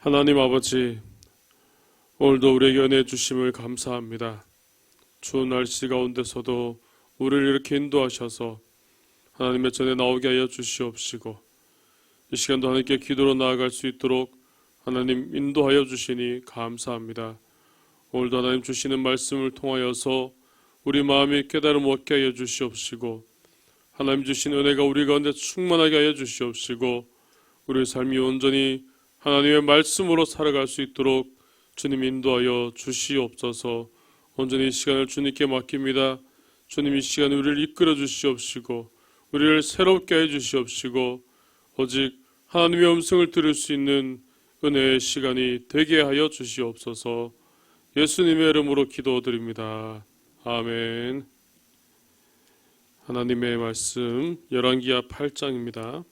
하나님 아버지, 오늘도 우리에게 은혜 주심을 감사합니다. 추운 날씨 가운데서도 우리를 이렇게 인도하셔서 하나님의 전에 나오게 하여 주시옵시고, 이 시간도 하나님께 기도로 나아갈 수 있도록 하나님 인도하여 주시니 감사합니다. 오늘도 하나님 주시는 말씀을 통하여서 우리 마음이 깨달음 얻게 하여 주시옵시고, 하나님 주신 은혜가 우리 가운데 충만하게 하여 주시옵시고, 우리의 삶이 온전히 하나님의 말씀으로 살아갈 수 있도록 주님 인도하여 주시옵소서. 온전히 이 시간을 주님께 맡깁니다. 주님 이 시간에 우리를 이끌어 주시옵시고, 우리를 새롭게 해 주시옵시고, 오직 하나님의 음성을 들을 수 있는 은혜의 시간이 되게 하여 주시옵소서. 예수님의 이름으로 기도드립니다. 아멘. 하나님의 말씀 열왕기하 8장입니다.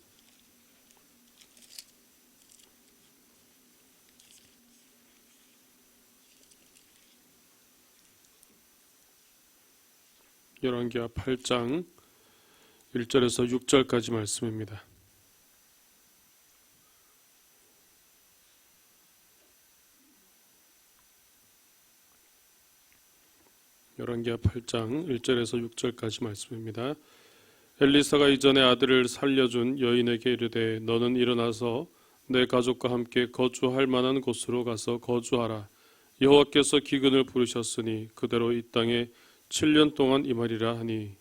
열왕기하 8장 1절에서 6절까지 말씀입니다. 열왕기하 8장 1절에서 6절까지 말씀입니다. 엘리사가 이전에 아들을 살려준 여인에게 이르되 너는 일어나서 내 가족과 함께 거주할 만한 곳으로 가서 거주하라. 여호와께서 기근을 부르셨으니 그대로 이 땅에 7년 동안 임하리라 하니,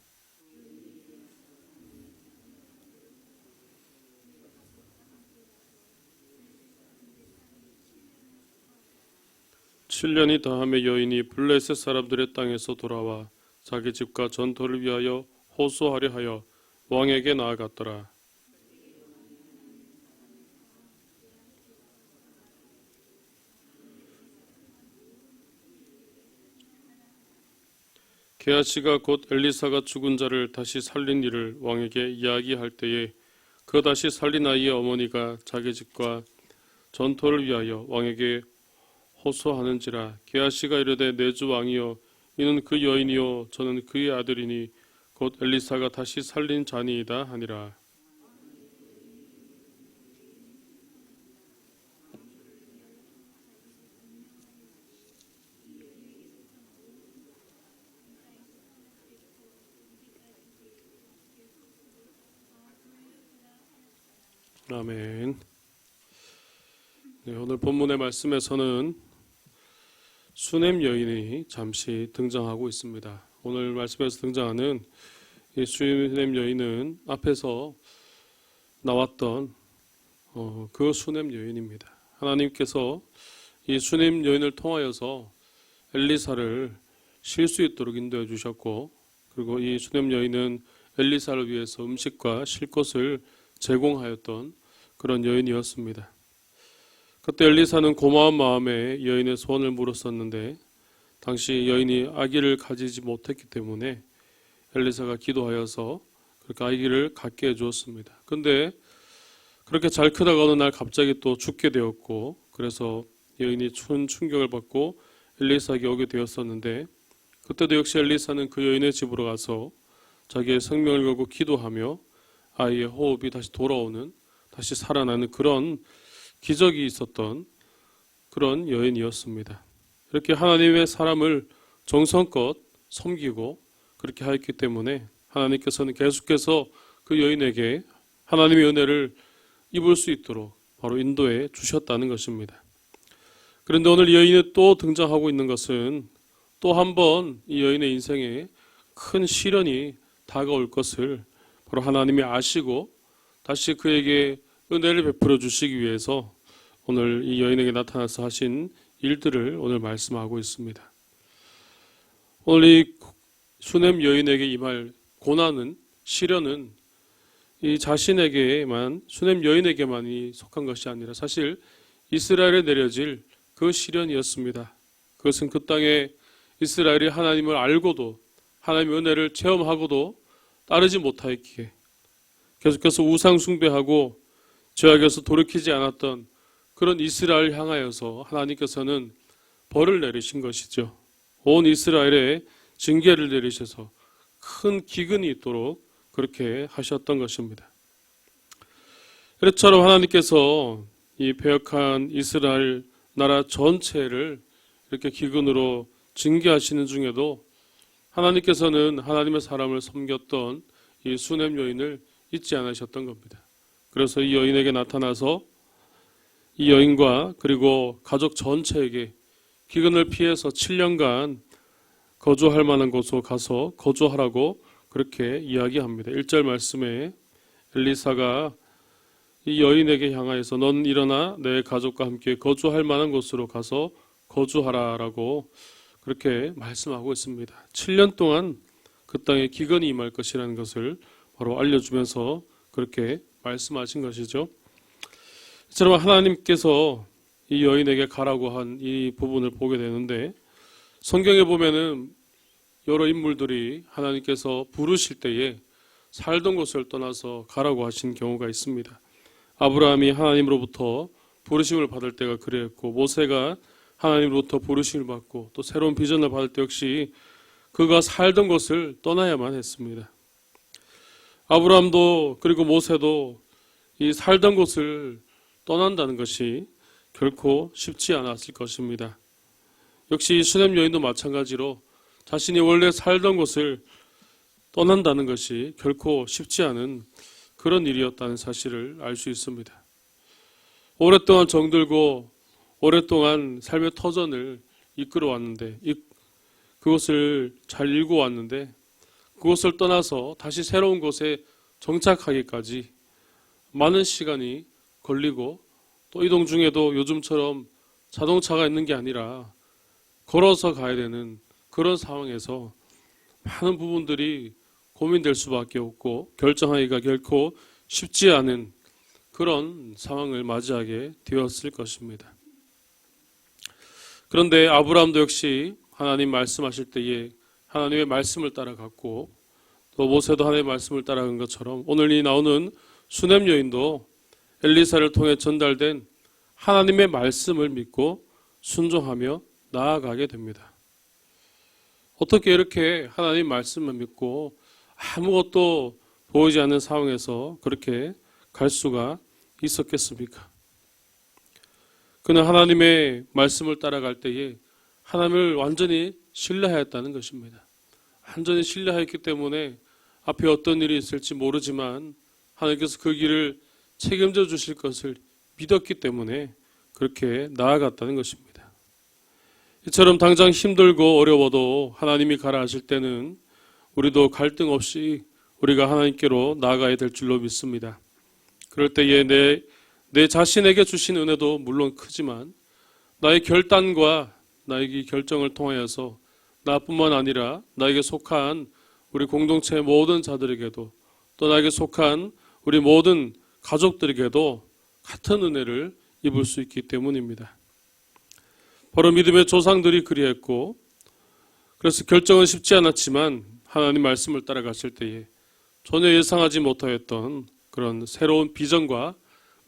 (7년이) 다음에 여인이 블레셋 사람들의 땅에서 돌아와 자기 집과 전토를 위하여 호소하려 하여 왕에게 나아갔더라. 게하시가 곧 엘리사가 죽은 자를 다시 살린 일을 왕에게 이야기할 때에 그 다시 살린 아이의 어머니가 자기 집과 전토를 위하여 왕에게 호소하는지라. 게하시가 이르되 내 주 왕이여, 이는 그 여인이요 저는 그의 아들이니 곧 엘리사가 다시 살린 자니이다 하니라. 아멘. 네, 오늘 본문의 말씀에서는 수넴 여인이 잠시 등장하고 있습니다. 오늘 말씀에서 등장하는 이 수넴 여인은 앞에서 나왔던 그 수넴 여인입니다. 하나님께서 이 수넴 여인을 통하여서 엘리사를 쉴 수 있도록 인도해 주셨고, 그리고 이 수넴 여인은 엘리사를 위해서 음식과 쉴 것을 제공하였던 그런 여인이었습니다. 그때 엘리사는 고마운 마음에 여인의 소원을 물었었는데, 당시 여인이 아기를 가지지 못했기 때문에 엘리사가 기도하여서 그렇게 아기를 갖게 해주었습니다. 그런데 그렇게 잘 크다가 어느 날 갑자기 또 죽게 되었고, 그래서 여인이 큰 충격을 받고 엘리사에게 오게 되었었는데, 그때도 역시 엘리사는 그 여인의 집으로 가서 자기의 생명을 걸고 기도하며 아이의 호흡이 다시 돌아오는, 다시 살아나는 그런 기적이 있었던 그런 여인이었습니다. 이렇게 하나님의 사람을 정성껏 섬기고 그렇게 하였기 때문에 하나님께서는 계속해서 그 여인에게 하나님의 은혜를 입을 수 있도록 바로 인도해 주셨다는 것입니다. 그런데 오늘 이 여인이 또 등장하고 있는 것은 또 한 번 이 여인의 인생에 큰 시련이 다가올 것을 바로 하나님이 아시고 다시 그에게 은혜를 베풀어 주시기 위해서 오늘 이 여인에게 나타나서 하신 일들을 오늘 말씀하고 있습니다. 오늘 이 수넴 여인에게 임할 고난은, 시련은 이 자신에게만, 수넴 여인에게만이 속한 것이 아니라 사실 이스라엘에 내려질 그 시련이었습니다. 그것은 그 땅에 이스라엘이 하나님을 알고도 하나님의 은혜를 체험하고도 따르지 못하였기에 계속해서 우상 숭배하고 죄악에서 돌이키지 않았던 그런 이스라엘 향하여서 하나님께서는 벌을 내리신 것이죠. 온 이스라엘에 징계를 내리셔서 큰 기근이 있도록 그렇게 하셨던 것입니다. 이처럼 하나님께서 이 패역한 이스라엘 나라 전체를 이렇게 기근으로 징계하시는 중에도 하나님께서는 하나님의 사람을 섬겼던 이 수넴 여인을 잊지 않으셨던 겁니다. 그래서 이 여인에게 나타나서 이 여인과 그리고 가족 전체에게 기근을 피해서 7년간 거주할 만한 곳으로 가서 거주하라고 그렇게 이야기합니다. 1절 말씀에 엘리사가 이 여인에게 향하여서 넌 일어나 내 가족과 함께 거주할 만한 곳으로 가서 거주하라라고 그렇게 말씀하고 있습니다. 7년 동안 그 땅에 기근이 임할 것이라는 것을 바로 알려주면서 그렇게 말씀하신 것이죠. 이처럼 하나님께서 이 여인에게 가라고 한 이 부분을 보게 되는데 성경에 보면은 여러 인물들이 하나님께서 부르실 때에 살던 곳을 떠나서 가라고 하신 경우가 있습니다. 아브라함이 하나님으로부터 부르심을 받을 때가 그랬고 모세가 하나님으로부터 부르심을 받고 또 새로운 비전을 받을 때 역시 그가 살던 곳을 떠나야만 했습니다. 아브라함도 그리고 모세도 이 살던 곳을 떠난다는 것이 결코 쉽지 않았을 것입니다. 역시 수넴 여인도 마찬가지로 자신이 원래 살던 곳을 떠난다는 것이 결코 쉽지 않은 그런 일이었다는 사실을 알 수 있습니다. 오랫동안 정들고 오랫동안 삶의 터전을 이끌어왔는데 그것을 잘 읽어왔는데 그곳을 떠나서 다시 새로운 곳에 정착하기까지 많은 시간이 걸리고 또 이동 중에도 요즘처럼 자동차가 있는 게 아니라 걸어서 가야 되는 그런 상황에서 많은 부분들이 고민될 수밖에 없고 결정하기가 결코 쉽지 않은 그런 상황을 맞이하게 되었을 것입니다. 그런데 아브라함도 역시 하나님 말씀하실 때에 하나님의 말씀을 따라갔고 또 모세도 하나님의 말씀을 따라간 것처럼 오늘 이 나오는 수넴 여인도 엘리사를 통해 전달된 하나님의 말씀을 믿고 순종하며 나아가게 됩니다. 어떻게 이렇게 하나님 말씀을 믿고 아무것도 보이지 않는 상황에서 그렇게 갈 수가 있었겠습니까? 그는 하나님의 말씀을 따라갈 때에 하나님을 완전히 신뢰하였다는 것입니다. 완전히 신뢰하였기 때문에 앞에 어떤 일이 있을지 모르지만 하나님께서 그 길을 책임져 주실 것을 믿었기 때문에 그렇게 나아갔다는 것입니다. 이처럼 당장 힘들고 어려워도 하나님이 가라 하실 때는 우리도 갈등 없이 우리가 하나님께로 나아가야 될 줄로 믿습니다. 그럴 때에 내 자신에게 주신 은혜도 물론 크지만 나의 결단과 나의 결정을 통하여서 나뿐만 아니라 나에게 속한 우리 공동체의 모든 자들에게도 또 나에게 속한 우리 모든 가족들에게도 같은 은혜를 입을 수 있기 때문입니다. 바로 믿음의 조상들이 그리했고 그래서 결정은 쉽지 않았지만 하나님 말씀을 따라갔을 때에 전혀 예상하지 못하였던 그런 새로운 비전과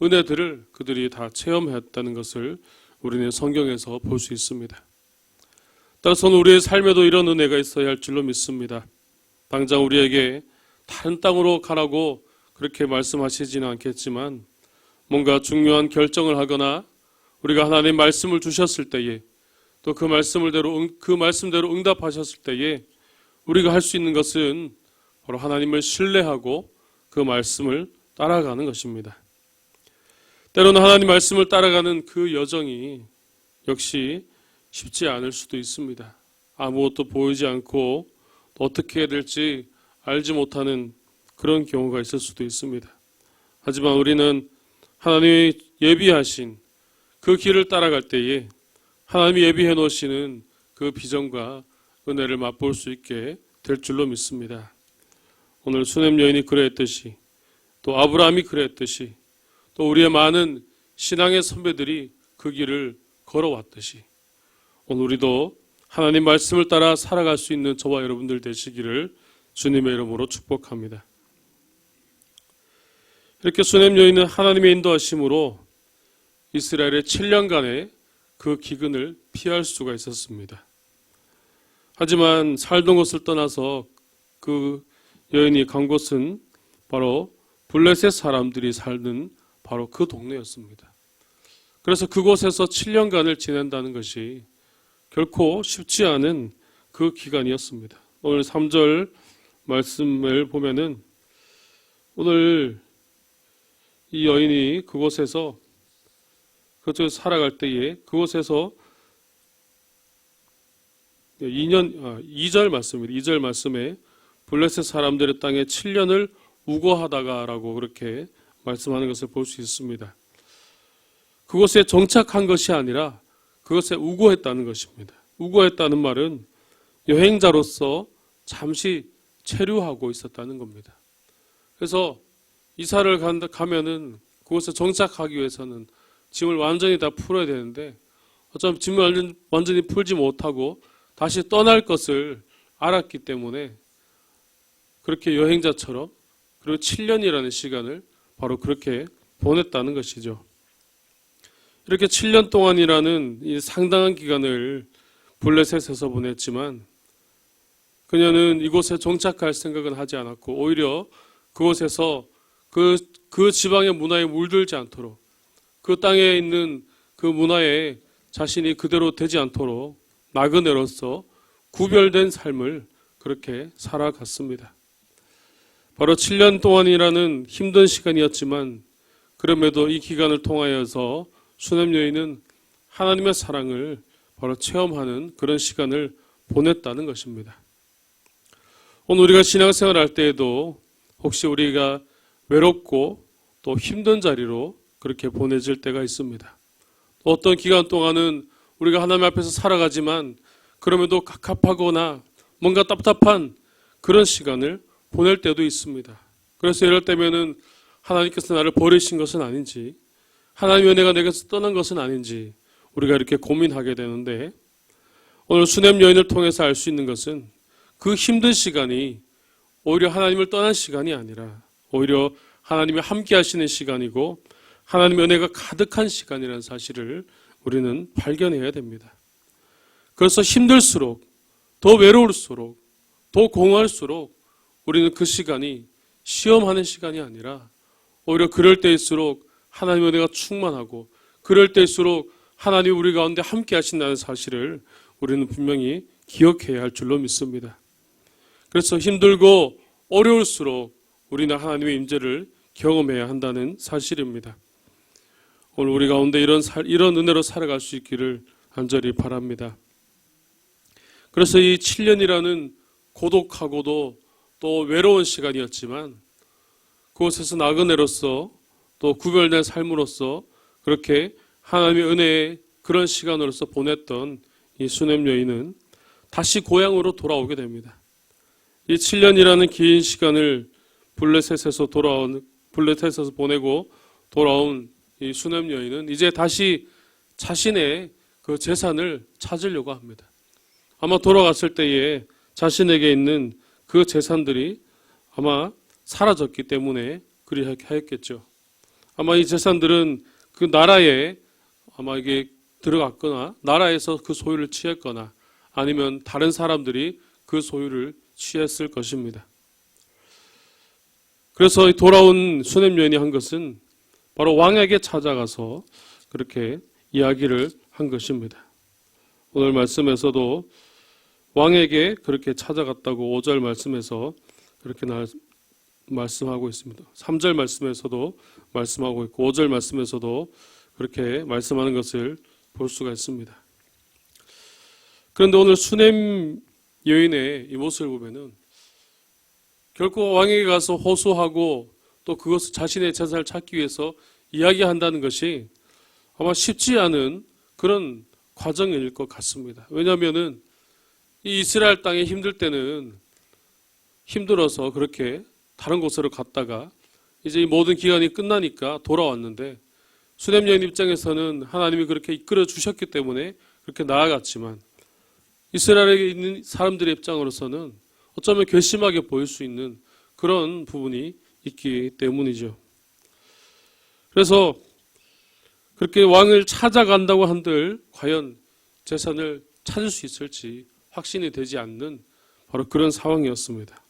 은혜들을 그들이 다 체험했다는 것을 우리는 성경에서 볼 수 있습니다. 따라서는 우리의 삶에도 이런 은혜가 있어야 할 줄로 믿습니다. 당장 우리에게 다른 땅으로 가라고 그렇게 말씀하시지는 않겠지만 뭔가 중요한 결정을 하거나 우리가 하나님 말씀을 주셨을 때에 또 그 말씀대로 응답하셨을 때에 우리가 할 수 있는 것은 바로 하나님을 신뢰하고 그 말씀을 따라가는 것입니다. 때로는 하나님 말씀을 따라가는 그 여정이 역시 쉽지 않을 수도 있습니다. 아무것도 보이지 않고 어떻게 해야 될지 알지 못하는 그런 경우가 있을 수도 있습니다. 하지만 우리는 하나님이 예비하신 그 길을 따라갈 때에 하나님이 예비해 놓으시는 그 비전과 은혜를 맛볼 수 있게 될 줄로 믿습니다. 오늘 수넴 여인이 그랬듯이 또 아브라함이 그랬듯이 또 우리의 많은 신앙의 선배들이 그 길을 걸어왔듯이 오늘 우리도 하나님 말씀을 따라 살아갈 수 있는 저와 여러분들 되시기를 주님의 이름으로 축복합니다. 이렇게 수넴 여인은 하나님의 인도하심으로 이스라엘의 7년간의 그 기근을 피할 수가 있었습니다. 하지만 살던 곳을 떠나서 그 여인이 간 곳은 바로 블레셋 사람들이 살던 바로 그 동네였습니다. 그래서 그곳에서 7년간을 지낸다는 것이 결코 쉽지 않은 그 기간이었습니다. 오늘 3절 말씀을 보면은 오늘 이 여인이 그곳에서 그쪽에서 살아갈 때에 그곳에서 2절 말씀입니다. 2절 말씀에 블레셋 사람들의 땅에 7년을 우거하다가라고 그렇게 말씀하는 것을 볼 수 있습니다. 그곳에 정착한 것이 아니라 그것에 우거했다는 것입니다. 우거했다는 말은 여행자로서 잠시 체류하고 있었다는 겁니다. 그래서 이사를 가면은 그곳에 정착하기 위해서는 짐을 완전히 다 풀어야 되는데 어쩌면 짐을 완전히 풀지 못하고 다시 떠날 것을 알았기 때문에 그렇게 여행자처럼 그리고 7년이라는 시간을 바로 그렇게 보냈다는 것이죠. 이렇게 7년 동안이라는 이 상당한 기간을 블레셋에서 보냈지만 그녀는 이곳에 정착할 생각은 하지 않았고 오히려 그곳에서 그 지방의 문화에 물들지 않도록 그 땅에 있는 그 문화에 자신이 그대로 되지 않도록 나그네로서 구별된 삶을 그렇게 살아갔습니다. 바로 7년 동안이라는 힘든 시간이었지만 그럼에도 이 기간을 통하여서 수넴 여인은 하나님의 사랑을 바로 체험하는 그런 시간을 보냈다는 것입니다. 오늘 우리가 신앙생활 할 때에도 혹시 우리가 외롭고 또 힘든 자리로 그렇게 보내질 때가 있습니다. 또 어떤 기간 동안은 우리가 하나님 앞에서 살아가지만 그럼에도 갑갑하거나 뭔가 답답한 그런 시간을 보낼 때도 있습니다. 그래서 이럴 때면은 하나님께서 나를 버리신 것은 아닌지 하나님의 은혜가 내게서 떠난 것은 아닌지 우리가 이렇게 고민하게 되는데 오늘 수넴 여인을 통해서 알 수 있는 것은 그 힘든 시간이 오히려 하나님을 떠난 시간이 아니라 오히려 하나님이 함께 하시는 시간이고 하나님의 은혜가 가득한 시간이라는 사실을 우리는 발견해야 됩니다. 그래서 힘들수록 더 외로울수록 더 공허할수록 우리는 그 시간이 시험하는 시간이 아니라 오히려 그럴 때일수록 하나님의 은혜가 충만하고 그럴 때일수록 하나님이 우리 가운데 함께 하신다는 사실을 우리는 분명히 기억해야 할 줄로 믿습니다. 그래서 힘들고 어려울수록 우리는 하나님의 임재를 경험해야 한다는 사실입니다. 오늘 우리 가운데 이런 은혜로 살아갈 수 있기를 간절히 바랍니다. 그래서 이 7년이라는 고독하고도 또 외로운 시간이었지만 그곳에서 나그네로서 또 구별된 삶으로서 그렇게 하나님의 은혜의 그런 시간으로서 보냈던 이 수넴 여인은 다시 고향으로 돌아오게 됩니다. 이 7년이라는 긴 시간을 블레셋에서 보내고 돌아온 이 수넴 여인은 이제 다시 자신의 그 재산을 찾으려고 합니다. 아마 돌아갔을 때에 자신에게 있는 그 재산들이 아마 사라졌기 때문에 그리하였겠죠. 아마 이 재산들은 그 나라에 아마 이게 들어갔거나 나라에서 그 소유를 취했거나 아니면 다른 사람들이 그 소유를 취했을 것입니다. 그래서 돌아온 수넴 여인이 한 것은 바로 왕에게 찾아가서 그렇게 이야기를 한 것입니다. 오늘 말씀에서도 왕에게 그렇게 찾아갔다고 5절 말씀에서 그렇게 말씀하고 있습니다. 3절 말씀에서도 말씀하고 있고 5절 말씀에서도 그렇게 말씀하는 것을 볼 수가 있습니다. 그런데 오늘 수넴 여인의 이 모습을 보면은 결코 왕에게 가서 호소하고 또 그것을 자신의 재산을 찾기 위해서 이야기한다는 것이 아마 쉽지 않은 그런 과정일 것 같습니다. 왜냐하면은 이 이스라엘 땅에 힘들 때는 힘들어서 그렇게 다른 곳으로 갔다가 이제 이 모든 기간이 끝나니까 돌아왔는데 수넴 여인 입장에서는 하나님이 그렇게 이끌어 주셨기 때문에 그렇게 나아갔지만 이스라엘에 있는 사람들의 입장으로서는 어쩌면 괘씸하게 보일 수 있는 그런 부분이 있기 때문이죠. 그래서 그렇게 왕을 찾아간다고 한들 과연 재산을 찾을 수 있을지 확신이 되지 않는 바로 그런 상황이었습니다.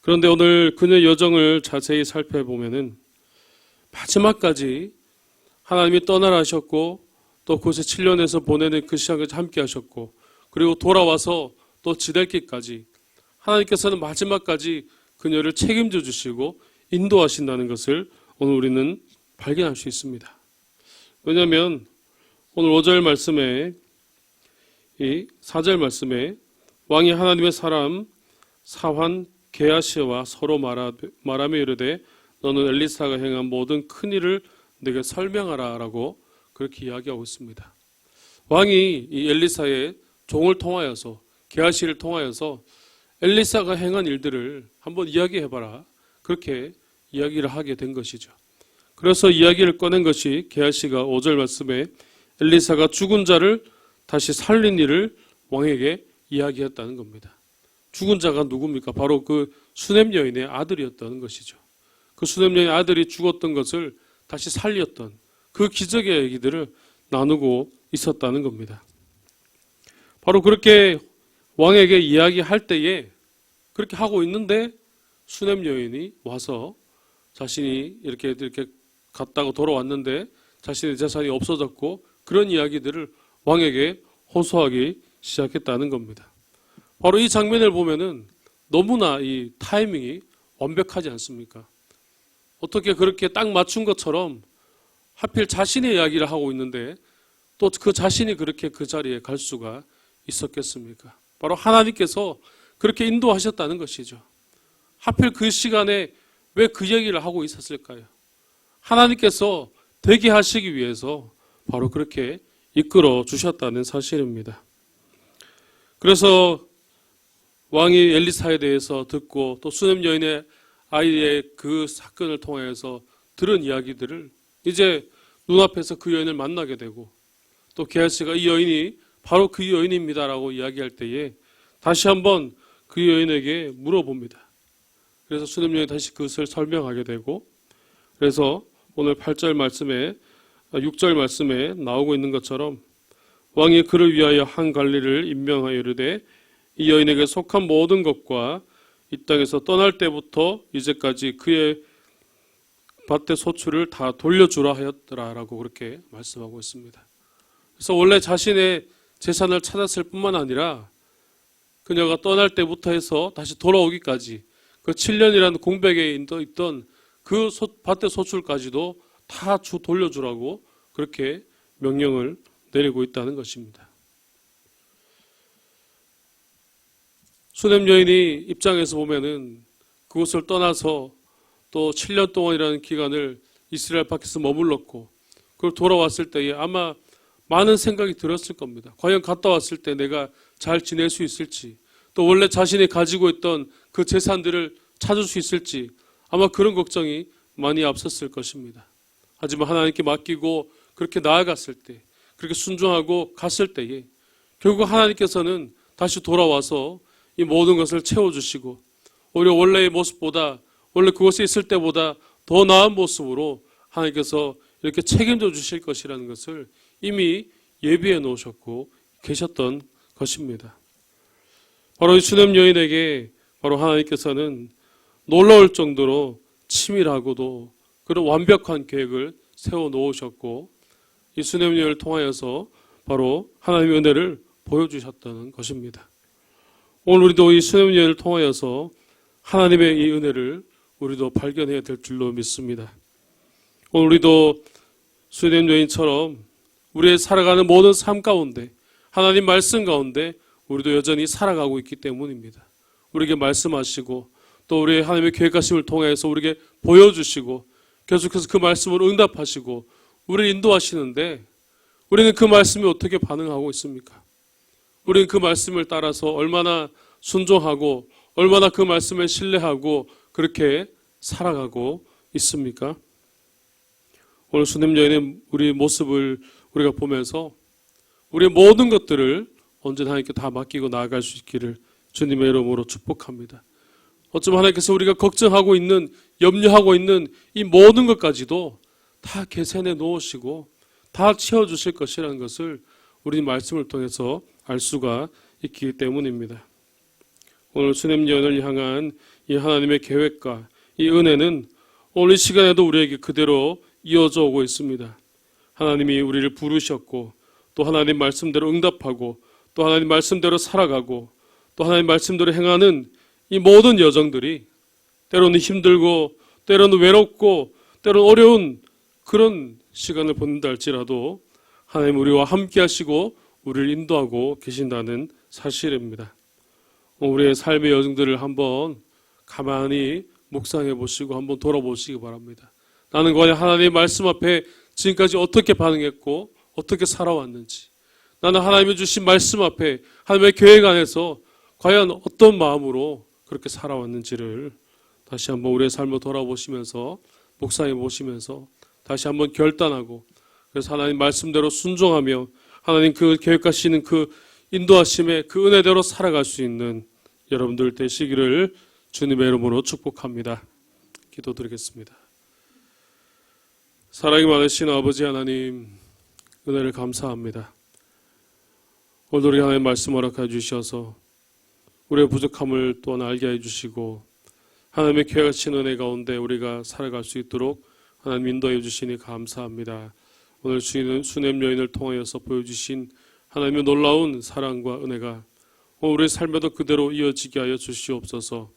그런데 오늘 그녀의 여정을 자세히 살펴보면은 마지막까지 하나님이 떠나라 하셨고 또 그곳에 7년에서 보내는 그 시간까지 함께 하셨고 그리고 돌아와서 또 지댈길까지 하나님께서는 마지막까지 그녀를 책임져 주시고 인도하신다는 것을 오늘 우리는 발견할 수 있습니다. 왜냐하면 오늘 5절 말씀에 이 4절 말씀에 왕이 하나님의 사람 사환 게하시와 서로 말하며 이르되 너는 엘리사가 행한 모든 큰 일을 내게 설명하라 라고 그렇게 이야기하고 있습니다. 왕이 이 엘리사의 종을 통하여서 게하시를 통하여서 엘리사가 행한 일들을 한번 이야기해봐라 그렇게 이야기를 하게 된 것이죠. 그래서 이야기를 꺼낸 것이 게하시가 5절 말씀에 엘리사가 죽은 자를 다시 살린 일을 왕에게 이야기했다는 겁니다. 죽은 자가 누굽니까? 바로 그 수넴 여인의 아들이었던 것이죠. 그 수넴 여인의 아들이 죽었던 것을 다시 살렸던 그 기적의 얘기들을 나누고 있었다는 겁니다. 바로 그렇게 왕에게 이야기할 때에 그렇게 하고 있는데 수넴 여인이 와서 자신이 이렇게 갔다가 돌아왔는데 자신의 재산이 없어졌고 그런 이야기들을 왕에게 호소하기 시작했다는 겁니다. 바로 이 장면을 보면은 너무나 이 타이밍이 완벽하지 않습니까? 어떻게 그렇게 딱 맞춘 것처럼 하필 자신의 이야기를 하고 있는데 또 그 자신이 그렇게 그 자리에 갈 수가 있었겠습니까? 바로 하나님께서 그렇게 인도하셨다는 것이죠. 하필 그 시간에 왜 그 얘기를 하고 있었을까요? 하나님께서 되게 하시기 위해서 바로 그렇게 이끌어 주셨다는 사실입니다. 그래서 왕이 엘리사에 대해서 듣고 또 수넴 여인의 아이의 그 사건을 통해서 들은 이야기들을 이제 눈앞에서 그 여인을 만나게 되고 또 게하시가 이 여인이 바로 그 여인입니다라고 이야기할 때에 다시 한번 그 여인에게 물어봅니다. 그래서 수넴 여인이 다시 그것을 설명하게 되고 그래서 오늘 8절 말씀에 6절 말씀에 나오고 있는 것처럼 왕이 그를 위하여 한 관리를 임명하여 이르되 이 여인에게 속한 모든 것과 이 땅에서 떠날 때부터 이제까지 그의 밭의 소출을 다 돌려주라 하였더라라고 그렇게 말씀하고 있습니다. 그래서 원래 자신의 재산을 찾았을 뿐만 아니라 그녀가 떠날 때부터 해서 다시 돌아오기까지 그 7년이라는 공백에 있던 그 밭의 소출까지도 다 돌려주라고 그렇게 명령을 내리고 있다는 것입니다. 수넴 여인이 입장에서 보면은 그곳을 떠나서 또 7년 동안이라는 기간을 이스라엘 밖에서 머물렀고 그걸 돌아왔을 때에 아마 많은 생각이 들었을 겁니다. 과연 갔다 왔을 때 내가 잘 지낼 수 있을지 또 원래 자신이 가지고 있던 그 재산들을 찾을 수 있을지 아마 그런 걱정이 많이 앞섰을 것입니다. 하지만 하나님께 맡기고 그렇게 나아갔을 때 그렇게 순종하고 갔을 때에 결국 하나님께서는 다시 돌아와서 이 모든 것을 채워주시고 오히려 원래의 모습보다 원래 그곳에 있을 때보다 더 나은 모습으로 하나님께서 이렇게 책임져 주실 것이라는 것을 이미 예비해 놓으셨고 계셨던 것입니다. 바로 이 수넴 여인에게 바로 하나님께서는 놀라울 정도로 치밀하고도 그런 완벽한 계획을 세워 놓으셨고 이 수넴 여인을 통하여서 바로 하나님의 은혜를 보여주셨다는 것입니다. 오늘 우리도 이 수넴 여인을 통하여서 하나님의 이 은혜를 우리도 발견해야 될 줄로 믿습니다. 오늘 우리도 수넴 여인처럼 우리의 살아가는 모든 삶 가운데 하나님 말씀 가운데 우리도 여전히 살아가고 있기 때문입니다. 우리에게 말씀하시고 또 우리의 하나님의 계획하심을 통해서 우리에게 보여주시고 계속해서 그 말씀을 응답하시고 우리를 인도하시는데 우리는 그 말씀에 어떻게 반응하고 있습니까? 우리는 그 말씀을 따라서 얼마나 순종하고 얼마나 그 말씀을 신뢰하고 그렇게 살아가고 있습니까? 오늘 수넴 여인의 우리 모습을 우리가 보면서 우리의 모든 것들을 언제나 하나님께 다 맡기고 나아갈 수 있기를 주님의 이름으로 축복합니다. 어쩌면 하나님께서 우리가 걱정하고 있는 염려하고 있는 이 모든 것까지도 다 계산해 놓으시고 다 채워주실 것이라는 것을 우리 말씀을 통해서 알 수가 있기 때문입니다. 오늘 수넴 여인을 향한 이 하나님의 계획과 이 은혜는 오늘 이 시간에도 우리에게 그대로 이어져 오고 있습니다. 하나님이 우리를 부르셨고 또 하나님 말씀대로 응답하고 또 하나님 말씀대로 살아가고 또 하나님 말씀대로 행하는 이 모든 여정들이 때로는 힘들고 때로는 외롭고 때로는 어려운 그런 시간을 보낸다 할지라도 하나님 우리와 함께 하시고 우리를 인도하고 계신다는 사실입니다. 우리의 삶의 여정들을 한번 가만히 묵상해 보시고 한번 돌아보시기 바랍니다. 나는 과연 하나님의 말씀 앞에 지금까지 어떻게 반응했고 어떻게 살아왔는지, 나는 하나님이 주신 말씀 앞에 하나님의 계획 안에서 과연 어떤 마음으로 그렇게 살아왔는지를 다시 한번 우리의 삶을 돌아보시면서 묵상해 보시면서 다시 한번 결단하고, 그래서 하나님 말씀대로 순종하며 하나님 그 계획하시는 그 인도하심의 그 은혜대로 살아갈 수 있는 여러분들 되시기를 주님의 이름으로 축복합니다. 기도드리겠습니다. 사랑이 많으신 아버지 하나님, 은혜를 감사합니다. 오늘 우리 하나님 말씀 허락해 주셔서 우리의 부족함을 또한 알게 해주시고 하나님의 계획하신 은혜 가운데 우리가 살아갈 수 있도록 하나님 인도해 주시니 감사합니다. 오늘 수냄 여인을 통하여서 보여주신 하나님의 놀라운 사랑과 은혜가 우리의 삶에도 그대로 이어지게 하여 주시옵소서.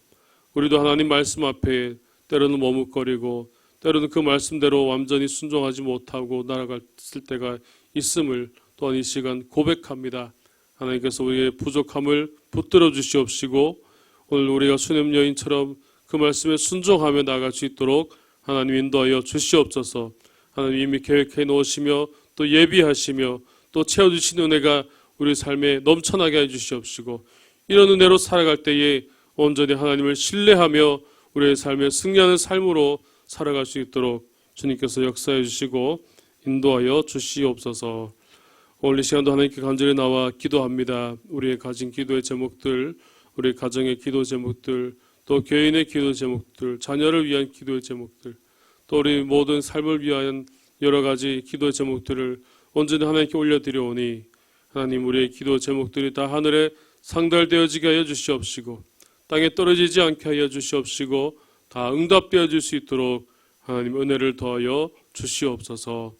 우리도 하나님 말씀 앞에 때로는 머뭇거리고 때로는 그 말씀대로 완전히 순종하지 못하고 날아갔을 때가 있음을 또한 이 시간 고백합니다. 하나님께서 우리의 부족함을 붙들어 주시옵시고 오늘 우리가 수냄 여인처럼 그 말씀에 순종하며 나아갈 수 있도록 하나님 인도하여 주시옵소서. 하나님 이미 계획해 놓으시며 또 예비하시며 또 채워주신 은혜가 우리 삶에 넘쳐나게 해주시옵시고 이런 은혜로 살아갈 때에 온전히 하나님을 신뢰하며 우리의 삶에 승리하는 삶으로 살아갈 수 있도록 주님께서 역사해 주시고 인도하여 주시옵소서. 오늘 이 시간도 하나님께 간절히 나와 기도합니다. 우리의 가진 기도의 제목들, 우리 가정의 기도 제목들, 또 교인의 기도 제목들, 자녀를 위한 기도의 제목들, 또 우리 모든 삶을 위한 여러 가지 기도의 제목들을 온전히 하나님께 올려드려오니 하나님 우리의 기도 제목들이 다 하늘에 상달되어지게 하여 주시옵시고 땅에 떨어지지 않게 하여 주시옵시고 다 응답되어 줄 수 있도록 하나님 은혜를 더하여 주시옵소서.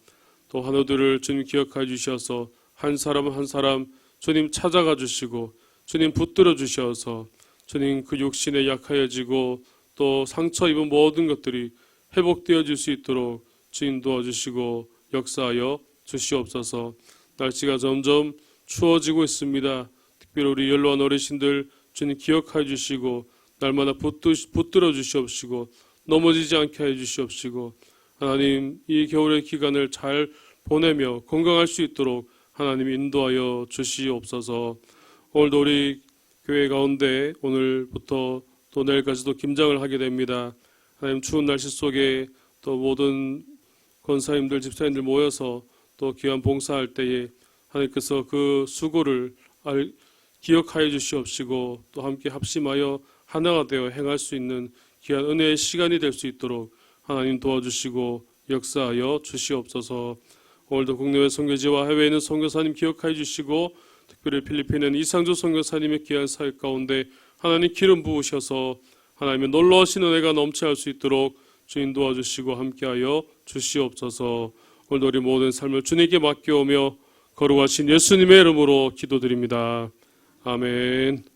또 환우들을 주님 기억하여 주셔서 한 사람 한 사람 주님 찾아가 주시고 주님 붙들어 주셔서 주님 그 육신에 약하여지고 또 상처 입은 모든 것들이 회복되어 줄 수 있도록 주님 도와주시고 역사하여 주시옵소서. 날씨가 점점 추워지고 있습니다. 특별히 우리 연로한 어르신들 주님 기억하여 주시고 날마다 붙들어 주시옵시고 넘어지지 않게 해 주시옵시고 하나님 이 겨울의 기간을 잘 보내며 건강할 수 있도록 하나님 인도하여 주시옵소서. 오늘도 우리 교회 가운데 오늘부터 또 내일까지도 김장을 하게 됩니다. 하나님 추운 날씨 속에 또 모든 권사님들 집사님들 모여서 또 귀한 봉사할 때에 하나님께서 그 수고를 기억하여 주시옵시고 또 함께 합심하여 하나가 되어 행할 수 있는 귀한 은혜의 시간이 될 수 있도록 하나님 도와주시고 역사하여 주시옵소서. 오늘도 국내외 선교지와 해외에 있는 선교사님 기억하여 주시고 특별히 필리핀에 있는 이상조 선교사님의 귀한 사역 가운데 하나님 기름 부으셔서 하나님의 놀라우신 은혜가 넘쳐날 수 있도록 주님 도와주시고 함께하여 주시옵소서. 오늘도 우리 모든 삶을 주님께 맡겨오며 거룩하신 예수님의 이름으로 기도드립니다. 아멘.